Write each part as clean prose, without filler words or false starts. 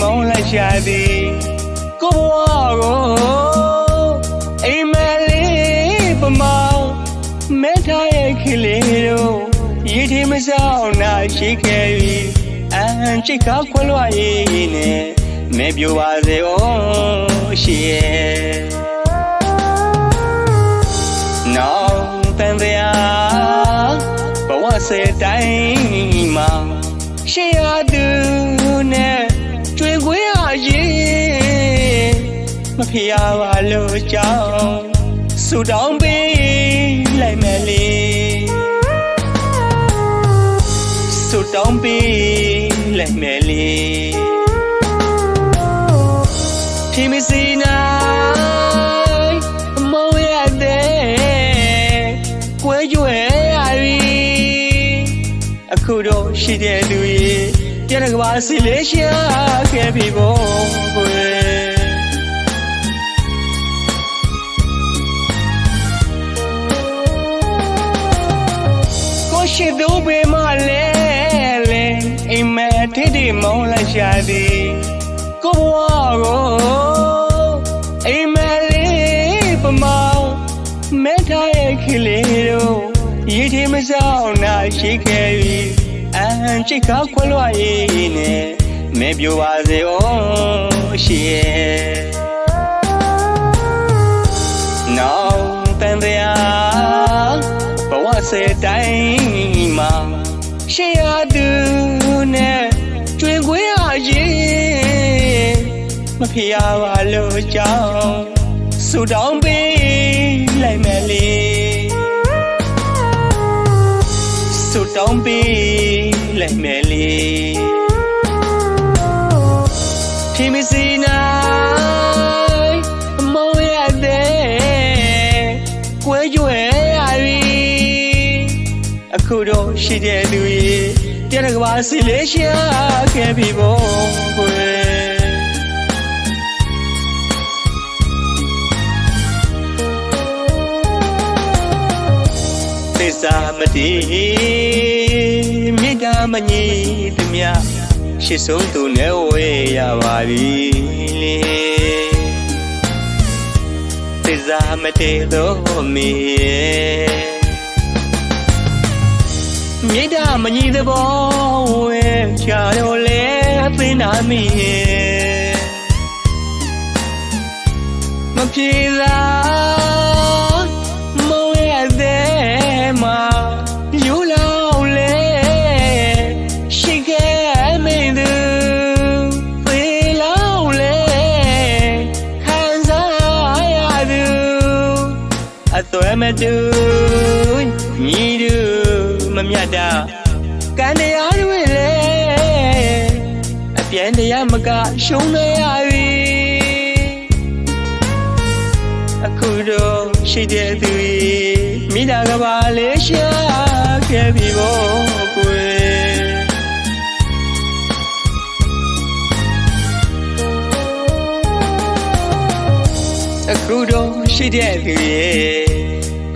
မောင်းလိုက်ရှာသည်ကိုဘွားကိုအိမ်မလေးပမောင်းမဲထားရဲ့ခလေးတို့ရေထမဆောင်နာရှိခဲ့ပြီအန်ချိတ်ခါခွလွှတ်ရေးနဲ့မဲပြိုပါစေအောင်ရှိရဲ့နောင်တန်တရားဘဝစေတိုင်းမှာရှေ့ရသူနဲ့ကျွေခွေးရရင်မဖေရပါလို့ကြောင်းဆူတောင်းပေးလိုက်မယ်လေဆူတောင်းပေးလိုက်မယ်လေဖြေမစီနိုင်မောရတဲ့ကွဲကြွယ်ရပြီအခုတော့ရှိတဲ့လူကြီးပြန်ကဘာစီလေးရှာခဲ့ပြီပေါ့ကွယ်ကိုရှိတော့ဘယ်မှာလဲအိမ်မက်ထိတ်တိမောင်းလိုက်ရှာသည်ကိုဘွားကိုအိမ်မက်လေးပမောင်းမဲထားရဲ့ခလေးတို့ရေထမဆောင်နာရှိခဲ့ပြီအန်ချိတ်ခါခွလွှတ်ရေးနဲ့မဲပြိုပါစေအောင်ရှိရဲ့နောင်တန်တရားဘဝစေတိုင်းမှာရှေ့ရသူနဲ့ကျွေခွေးရရင်မဖေရပါလို့ကြောင်းဆူတောင်းပေးလိုက်မယ်လေဆူတောင်းပေးလိုက်မယ်လေဖြေမစီနိုင်မောရတဲ့ကွဲကြွယ်ရပြီအခုတော့ရှိတဲ့လူကြီးပြန်ကဘာစီလေးရှာခဲ့ပြီပေါ့ကွယ်သစ္စာမတည်မေတ္တာမညီသမျှရှစ်ဆုံးသူနဲ့ဝေးရပါပြီလေသစ္စာမတည်တော့မီမြေတာမညီသဘောဝဲချာတော့လေသိနာမိမပြေသာမောရတဲ့မှာယူလောက်လေရှိခဲ့မိသူသေလောက်လေခံစားရသူအသွဲမတူညီသူမမြတ်တာကံတရားတွေလေအပြန်တရားမကရှုံးနေရပြီအခုတော့ရှိတဲ့သူမိသားကပါလေးရှာခဲ့ပြီပေါ့ကွယ်အခုတော့ရှိတဲ့သူ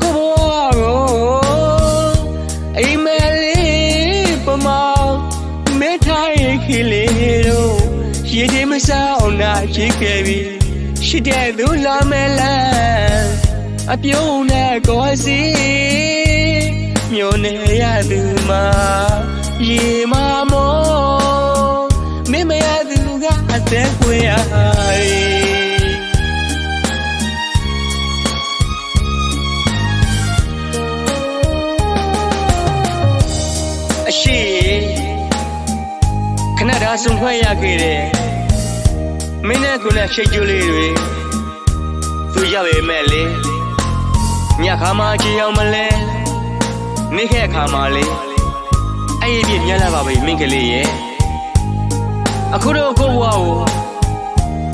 ကိုဘွားကိုအိမ်မက်လေးပမောင်းမဲထားရဲ့ခလေးတို့ရေထမဆောင်နာရှိခဲ့ပြီရှိတဲ့သူလာမဲလန်းအပြုံးနဲ့ကိုယ်စီမျိုးနေရသူမှာရေမမောမင်းမရသူကအသက်ကွေးရရှိခဏဒါဆုံးခွဲရခဲ့တယ်မင်းနဲ့ကိုနဲ့ရှိတ်ကျိုးလေးတွေသူရပေမဲ့လေညခါမှကြည်အောင်မလဲနေခဲ့ခါမှလေအဲ့ဒီပြညလာပါပဲမင်းကလေးရဲ့အခုတော့ကိုဘွားကို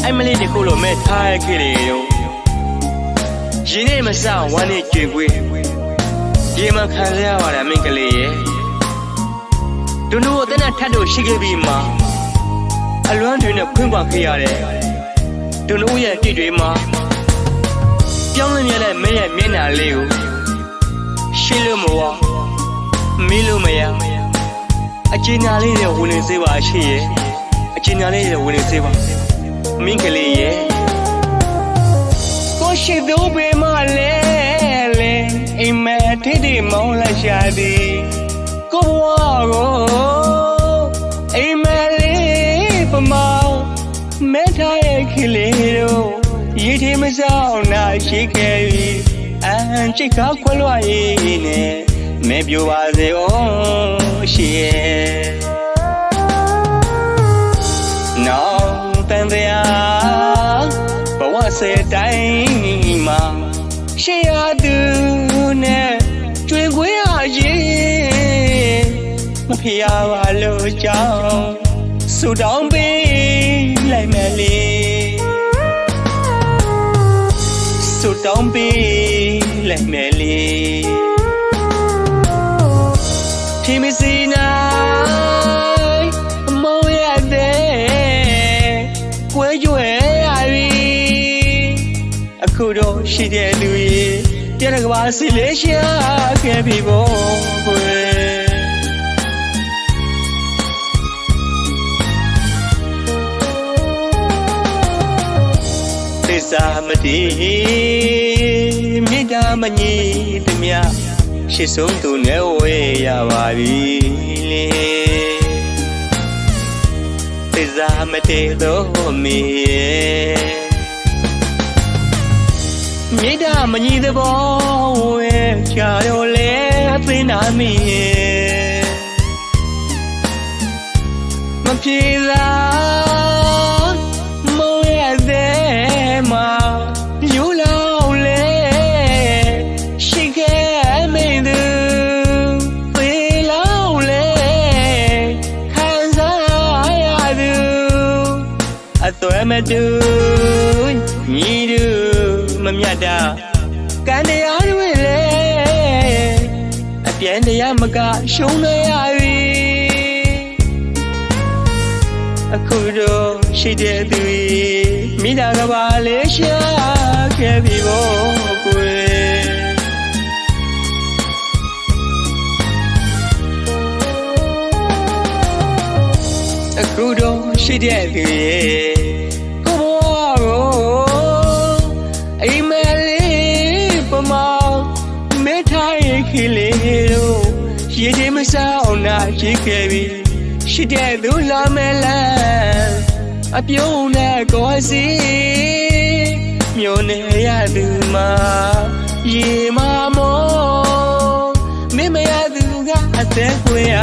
အဲ့မလေးတခုလို့မဲထားရခဲ့တယ်ရောရင်းနေမဆောင်ဝမ်းနေကြွေခွေးရေမခံရပါလားမင်းကလေးရဲ့ဒုနို့အတဲ့ထတ်တို့ရှိခဲ့ပြီးမှအလွမ်းတွေနဲ့ခွင့်ပါခဲ့ရတယ်ဒုနို့ရဲ့တိတွေမှာပြောင်းလဲမြဲတဲ့မင်းရဲ့မျက်နှာလေးကိုရှင်းလို့မဝမေးလို့မရအကျဉ်းသားလေးတွေဝင်နေစေပါရှိရဲ့အ အချင်းညာလေးရဝင်နေစေပါမင်းကလေးရဲ့ကိုရှိသူပေးမလဲလေအိမ်မက်ထိတိမောင်းလိုက်ရှာသည်ကိုဝါကိုအိမ်မက်လေးပမောင်းမဲထားရဲ့ကလေးတို့ရေထမဆောင်နာရှိခဲ့ပြီအန်ချိတ်ခါခွလွှတ်ရေးနဲ့မဲပြိုပါစေအောင်ရှိရဲ့နောင်တန်တရားဘဝစေတိုင်းမှာရှေ့ရသူနဲ့ကျွေခွေးရရင်မဖျားပါလို့ကြောင်းဆူတောင်းပေးလိုက်မယ်လေဆူတောင်းပေးလိုက်မယ်လေဖြေမစီနိုင်မောရတဲ့ကွဲကြွယ်ရပြီအခုတော့ရှိတဲ့လူကြီးတဲ့ကဘာစီလေးရှာခဲ့ပြီပေါ့ကွယ်သစ္စာမတည်မေတ္တာမညီသမျှရှစ်ဆုံးသူနဲ့ဝေးရပါပြီလေသစ္စာမတည်တော့မီမေတ္တာမညီသဘောဝေးချာရောလေသိနာမီမပြေသာမောရတဲ့မှာယူလောက်လေရှိခဲ့မိသူသေလောက်လေခံစားရသူအသွဲမတူညီသူမမြတ်တာကံတရားတွေလေအပြင်းတရားမကရှုံးနေရပြီအခုတော့ရှိတဲ့သူမိသားကပါလေရှာခဲ့ပြီပေါ့ကွယ်အခုတော့ရှိတဲ့သူကိုဘွားကိုအိမ်မက်လေးပမောင်းမဲထားရဲ့ခလေးတို့ရေထဲမဆောင်နာရှိခဲ့ပြီရှိတဲ့သူလာမဲလန်းအပြုံးနဲ့ကိုယ်စီမြို့နေရသူမှာရေမမောမင်းမရသူကအသက်ခွေရ